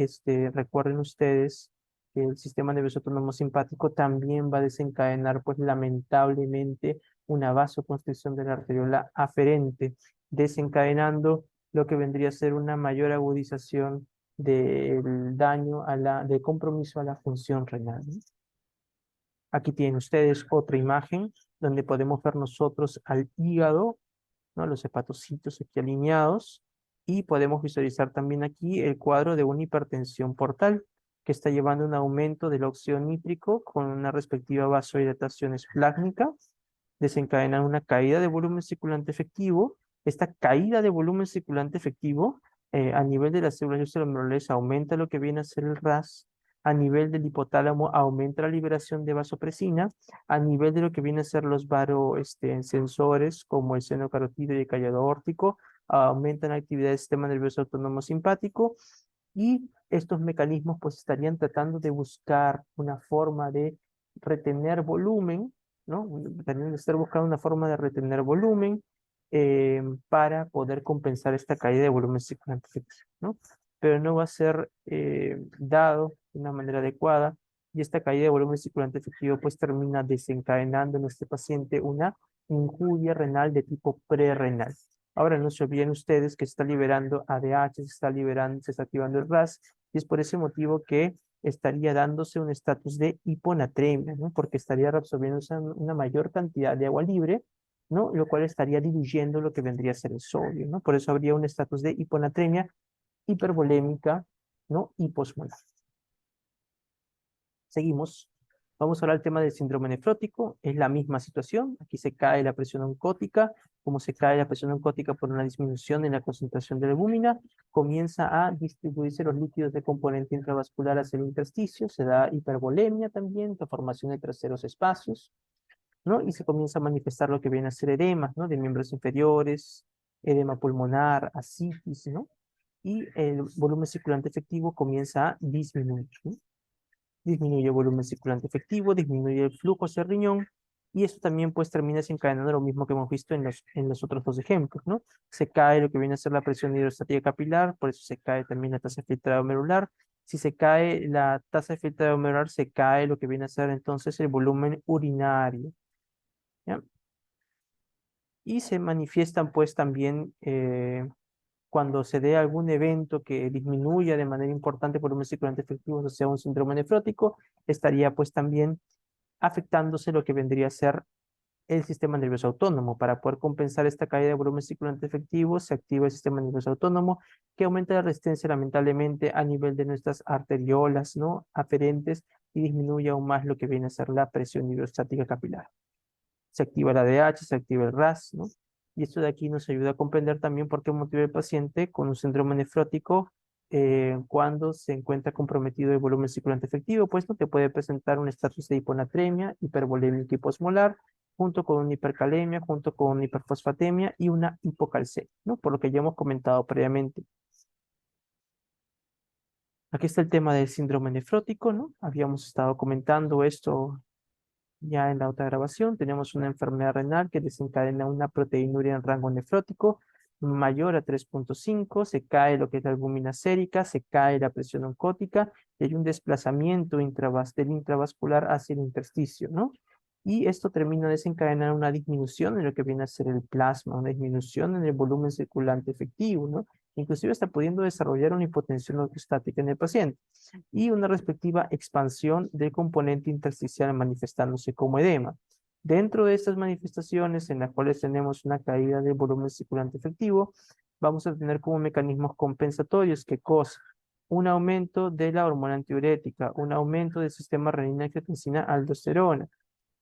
Speaker 1: recuerden ustedes que el sistema nervioso autónomo simpático también va a desencadenar, pues lamentablemente, una vasoconstricción de la arteriola aferente, desencadenando lo que vendría a ser una mayor agudización del daño del compromiso a la función renal. Aquí tienen ustedes otra imagen donde podemos ver nosotros al hígado, ¿no? Los hepatocitos aquí alineados, y podemos visualizar también aquí el cuadro de una hipertensión portal que está llevando a un aumento del óxido nítrico con una respectiva vasodilatación esplácnica, desencadena una caída de volumen circulante efectivo. Esta caída de volumen circulante efectivo a nivel de las células glomerulares aumenta lo que viene a ser el RAS, a nivel del hipotálamo aumenta la liberación de vasopresina, a nivel de lo que viene a ser los sensores como el seno carotídeo y el callado aórtico, aumentan la actividad del sistema nervioso autónomo simpático, y estos mecanismos pues estarían tratando de buscar una forma de retener volumen, ¿no? También estar buscando una forma de retener volumen para poder compensar esta caída de volumen circulante efectivo, ¿no? Pero no va a ser dado de una manera adecuada, y esta caída de volumen circulante efectivo pues termina desencadenando en este paciente una injuria renal de tipo prerrenal. Ahora no se olviden ustedes que se está liberando ADH, se está activando el RAS, y es por ese motivo que estaría dándose un estatus de hiponatremia, ¿no? Porque estaría reabsorbiendo una mayor cantidad de agua libre, ¿no? Lo cual estaría diluyendo lo que vendría a ser el sodio, ¿no? Por eso habría un estatus de hiponatremia hipervolémica, ¿no? Y posmolar. Seguimos. Vamos a hablar del tema del síndrome nefrótico. Es la misma situación. Aquí se cae la presión oncótica. Como se cae la presión oncótica por una disminución en la concentración de la albúmina, comienza a distribuirse los líquidos de componente intravascular hacia el intersticio. Se da hipervolemia también, la formación de terceros espacios, ¿no? Y se comienza a manifestar lo que viene a ser edemas, ¿no? De miembros inferiores, edema pulmonar, ascitis, ¿no? Y el volumen circulante efectivo comienza a disminuir, ¿no? Disminuye el volumen circulante efectivo, disminuye el flujo hacia el riñón, y esto también pues termina desencadenando lo mismo que hemos visto en los otros dos ejemplos, ¿no? Se cae lo que viene a ser la presión hidrostática capilar, por eso se cae también la tasa de filtrado glomerular. Si se cae la tasa de filtrado glomerular, se cae lo que viene a ser entonces el volumen urinario, ¿ya? Y se manifiestan pues también cuando se dé algún evento que disminuya de manera importante el volumen circulante efectivo, o sea, un síndrome nefrótico, estaría pues también afectándose lo que vendría a ser el sistema nervioso autónomo. Para poder compensar esta caída de volumen circulante efectivo, se activa el sistema nervioso autónomo, que aumenta la resistencia lamentablemente a nivel de nuestras arteriolas, ¿no? Aferentes, y disminuye aún más lo que viene a ser la presión hidrostática capilar. Se activa la ADH, se activa el RAS, ¿no? Y esto de aquí nos ayuda a comprender también por qué motiva el paciente con un síndrome nefrótico cuando se encuentra comprometido el volumen circulante efectivo, pues no te puede presentar un estatus de hiponatremia, hipervolémica y posmolar, junto con una hipercalemia, junto con una hiperfosfatemia y una hipocalcemia, ¿no? Por lo que ya hemos comentado previamente. Aquí está el tema del síndrome nefrótico, ¿no? Habíamos estado comentando esto ya en la otra grabación. Tenemos una enfermedad renal que desencadena una proteinuria en rango nefrótico mayor a 3.5, se cae lo que es la albúmina sérica, se cae la presión oncótica, y hay un desplazamiento del intravascular hacia el intersticio, ¿no? Y esto termina desencadenando una disminución en lo que viene a ser el plasma, una disminución en el volumen circulante efectivo, ¿no? Inclusive está pudiendo desarrollar una hipotensión ortostática en el paciente, y una respectiva expansión del componente intersticial manifestándose como edema. Dentro de estas manifestaciones en las cuales tenemos una caída del volumen circulante efectivo, vamos a tener como mecanismos compensatorios, ¿qué cosa? Un aumento de la hormona antidiurética, un aumento del sistema renina-angiotensina-aldosterona,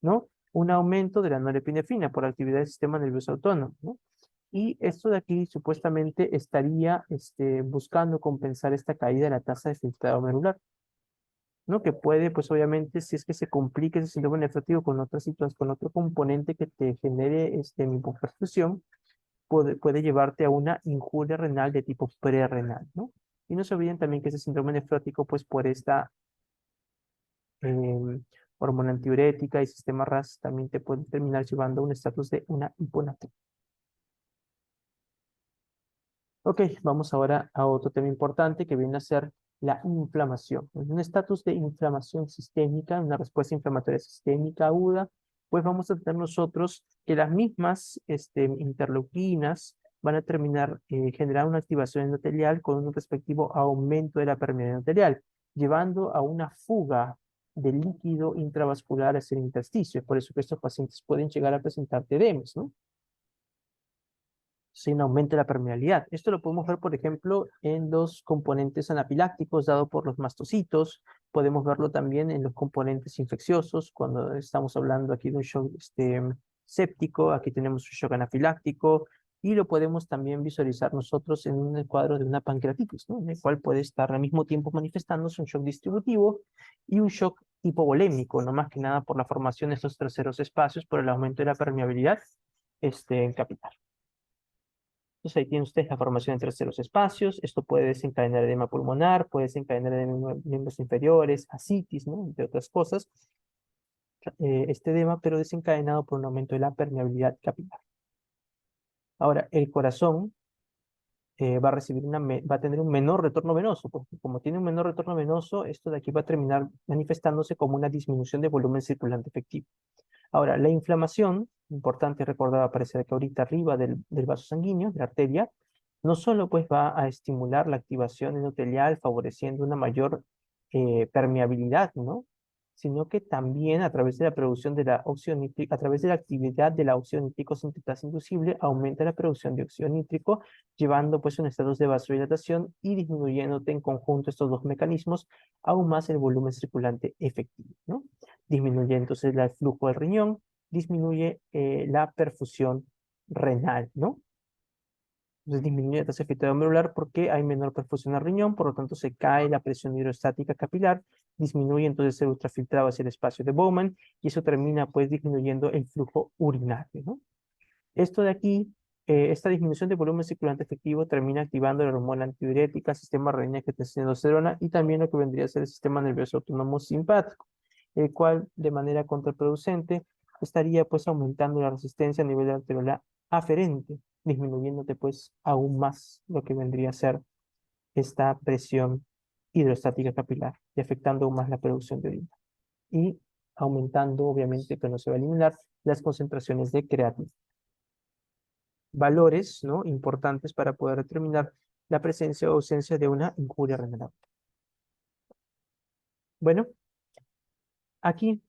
Speaker 1: ¿no? Un aumento de la norepinefrina por actividad del sistema nervioso autónomo, ¿no? Y esto de aquí supuestamente estaría buscando compensar esta caída de la tasa de filtrado medular, ¿no? Que puede, pues obviamente, si es que se complica ese síndrome nefrotivo con otra situación, con otro componente que te genere hipoperfusión, puede llevarte a una injuria renal de tipo prerrenal, ¿no? Y no se olviden también que ese síndrome nefrótico, pues por esta eh, hormona antidiurética y sistema RAS, también te puede terminar llevando a un estatus de una hiponatremia. Ok, vamos ahora a otro tema importante que viene a ser la inflamación. En un estatus de inflamación sistémica, una respuesta inflamatoria sistémica aguda, pues vamos a tener nosotros que las mismas interleuquinas van a terminar generando una activación endotelial con un respectivo aumento de la permeabilidad endotelial, llevando a una fuga de líquido intravascular hacia el intersticio. Es por eso que estos pacientes pueden llegar a presentar TDMs, ¿no? Sin aumento de la permeabilidad. Esto lo podemos ver, por ejemplo, en los componentes anafilácticos dados por los mastocitos. Podemos verlo también en los componentes infecciosos, cuando estamos hablando aquí de un shock séptico, aquí tenemos un shock anafiláctico, y lo podemos también visualizar nosotros en un cuadro de una pancreatitis, ¿no? En el cual puede estar al mismo tiempo manifestándose un shock distributivo y un shock hipovolémico, no más que nada por la formación de estos terceros espacios, por el aumento de la permeabilidad capilar. Entonces ahí tiene usted la formación de terceros espacios. Esto puede desencadenar edema pulmonar, puede desencadenar edema en miembros inferiores, ascitis, ¿no? Entre otras cosas. Este edema, pero desencadenado por un aumento de la permeabilidad capilar. Ahora, el corazón va a recibir va a tener un menor retorno venoso, porque como tiene un menor retorno venoso, esto de aquí va a terminar manifestándose como una disminución de volumen circulante efectivo. Ahora, la inflamación, importante recordar, aparecer aquí ahorita arriba del vaso sanguíneo, de la arteria, no solo pues va a estimular la activación endotelial, favoreciendo una mayor permeabilidad, ¿no? Sino que también a través de la producción de la óxido nítrico, a través de la actividad de la óxido nítrico sintetasa inducible, aumenta la producción de óxido nítrico, llevando pues un estatus de vasodilatación y disminuyéndote en conjunto estos dos mecanismos aún más el volumen circulante efectivo, ¿no? Disminuye entonces el flujo del riñón, disminuye la perfusión renal, ¿no? Entonces disminuye la tasa de filtrado medular porque hay menor perfusión al riñón, por lo tanto se cae la presión hidrostática capilar, disminuye entonces el ultrafiltrado hacia el espacio de Bowman y eso termina pues disminuyendo el flujo urinario, ¿no? Esto de aquí, esta disminución de volumen circulante efectivo termina activando la hormona antidiurética, sistema renina-angiotensina-aldosterona y también lo que vendría a ser el sistema nervioso autónomo simpático, el cual de manera contraproducente estaría pues aumentando la resistencia a nivel de arteriola aferente, disminuyéndote pues aún más lo que vendría a ser esta presión hidrostática capilar y afectando aún más la producción de orina. Y aumentando, obviamente, que no se va a eliminar las concentraciones de creatina. Valores, ¿no? Importantes para poder determinar la presencia o ausencia de una injuria renal. Bueno, aquí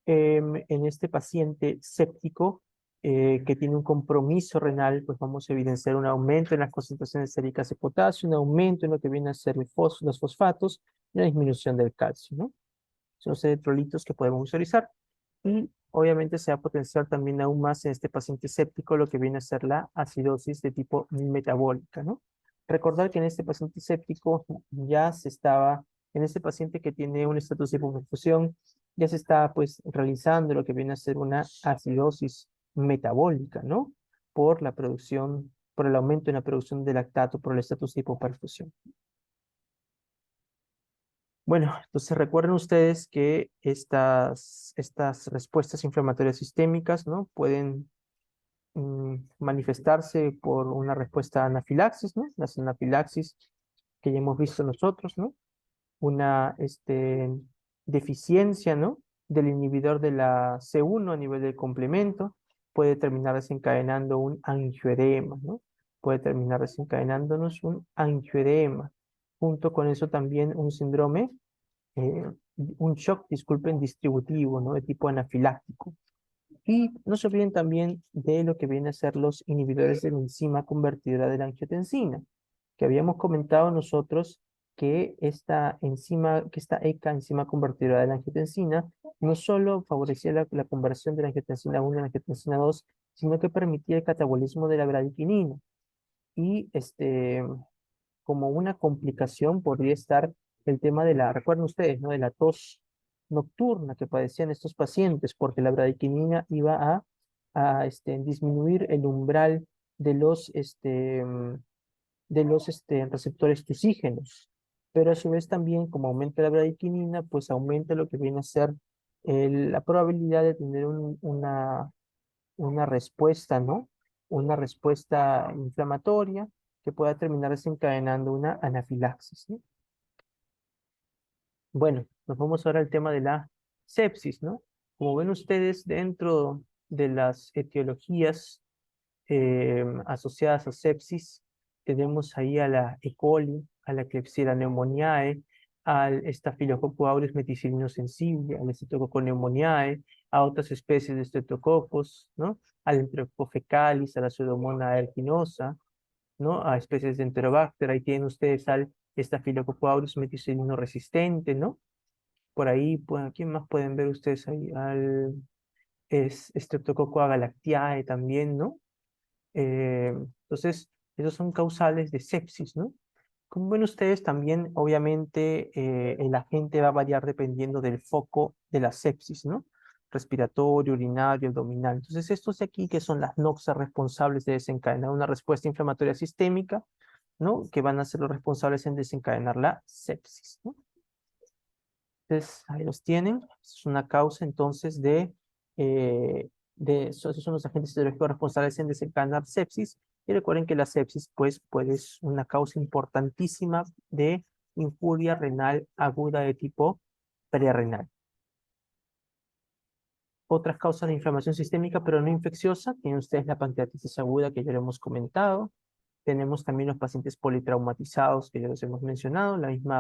Speaker 1: en este paciente séptico que tiene un compromiso renal, pues vamos a evidenciar un aumento en las concentraciones séricas de potasio, un aumento en lo que viene a ser los fosfatos y la disminución del calcio, ¿no? Son los electrolitos que podemos visualizar. Y obviamente se va a potenciar también aún más en este paciente séptico lo que viene a ser la acidosis de tipo metabólica, ¿no? Recordar que en este paciente séptico ya se estaba, en este paciente que tiene un estatus de hipoperfusión, ya se está pues realizando lo que viene a ser una acidosis metabólica, ¿no? Por la producción, por el aumento en la producción de lactato por el estatus de hipoperfusión. Bueno, entonces recuerden ustedes que estas respuestas inflamatorias sistémicas, ¿no? Pueden manifestarse por una respuesta a anafilaxis, ¿no? Las anafilaxis que ya hemos visto nosotros, ¿no? Una deficiencia, ¿no? Del inhibidor de la C1 a nivel del complemento puede terminar desencadenando un angioedema, ¿no? Puede terminar desencadenándonos un angioedema. Junto con eso también un síndrome eh, un shock, disculpen, distributivo, ¿no? De tipo anafiláctico. Y no se olviden también de lo que vienen a ser los inhibidores de la enzima convertidora de la angiotensina, que habíamos comentado nosotros que esta enzima, que esta ECA, enzima convertidora de la angiotensina, no solo favorecía la conversión de la angiotensina 1 a la angiotensina 2, sino que permitía el catabolismo de la bradiquinina. Y como una complicación podría estar el tema de la, recuerden ustedes, ¿no? De la tos nocturna que padecían estos pacientes, porque la bradiquinina iba a disminuir el umbral de los receptores tusígenos. Pero a su vez también, como aumenta la bradiquinina, pues aumenta lo que viene a ser la probabilidad de tener una respuesta, ¿no? Una respuesta inflamatoria que pueda terminar desencadenando una anafilaxis, ¿no? Bueno, nos vamos ahora al tema de la sepsis, ¿no? Como ven ustedes, dentro de las etiologías asociadas a sepsis, tenemos ahí a la E. coli, a la Klebsiella pneumoniae, al Staphylococcus aureus meticilino sensible, al Streptococcus pneumoniae, a otras especies de estreptococos, ¿no? Al Enterococcus fecalis, a la Pseudomonas aeruginosa, ¿no? A especies de Enterobacter, ahí tienen ustedes al Staphylococcus aureus meticilino resistente, ¿no? Por ahí, pues, ¿quién más pueden ver ustedes ahí? Al Streptococcus agalactiae también, ¿no? Entonces, esos son causales de sepsis, ¿no? Como ven ustedes, también, obviamente, el agente va a variar dependiendo del foco de la sepsis, ¿no? Respiratorio, urinario, abdominal. Entonces, estos de aquí, que son las noxas responsables de desencadenar una respuesta inflamatoria sistémica, ¿no? Que van a ser los responsables en desencadenar la sepsis, ¿no? Entonces, ahí los tienen. Es una causa, entonces, esos son los agentes etiológicos responsables en desencadenar sepsis. Y recuerden que la sepsis, pues, es una causa importantísima de injuria renal aguda de tipo prerrenal. Otras causas de inflamación sistémica, pero no infecciosa, tienen ustedes la pancreatitis aguda que ya lo hemos comentado. Tenemos también los pacientes politraumatizados que ya los hemos mencionado, la misma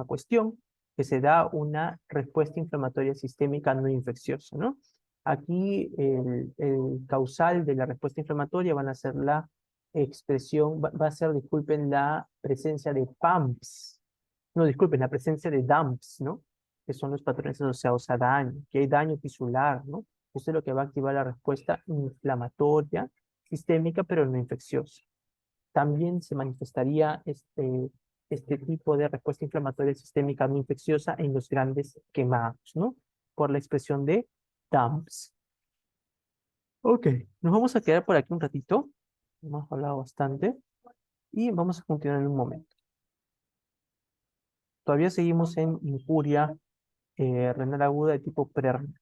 Speaker 1: cuestión, que se da una respuesta inflamatoria sistémica no infecciosa, ¿no? Aquí el causal de la respuesta inflamatoria van a ser la expresión, va a ser, disculpen, la presencia de PAMPs, no, disculpen, la presencia de DAMPs, ¿no? Que son los patrones asociados a daño, que hay daño tisular, ¿no? Esto es lo que va a activar la respuesta inflamatoria sistémica, pero no infecciosa. También se manifestaría este tipo de respuesta inflamatoria sistémica no infecciosa en los grandes quemados, ¿no? Por la expresión de DAMPs. Ok, nos vamos a quedar por aquí un ratito. Hemos hablado bastante y vamos a continuar en un momento. Todavía seguimos en injuria renal aguda de tipo prerrenal.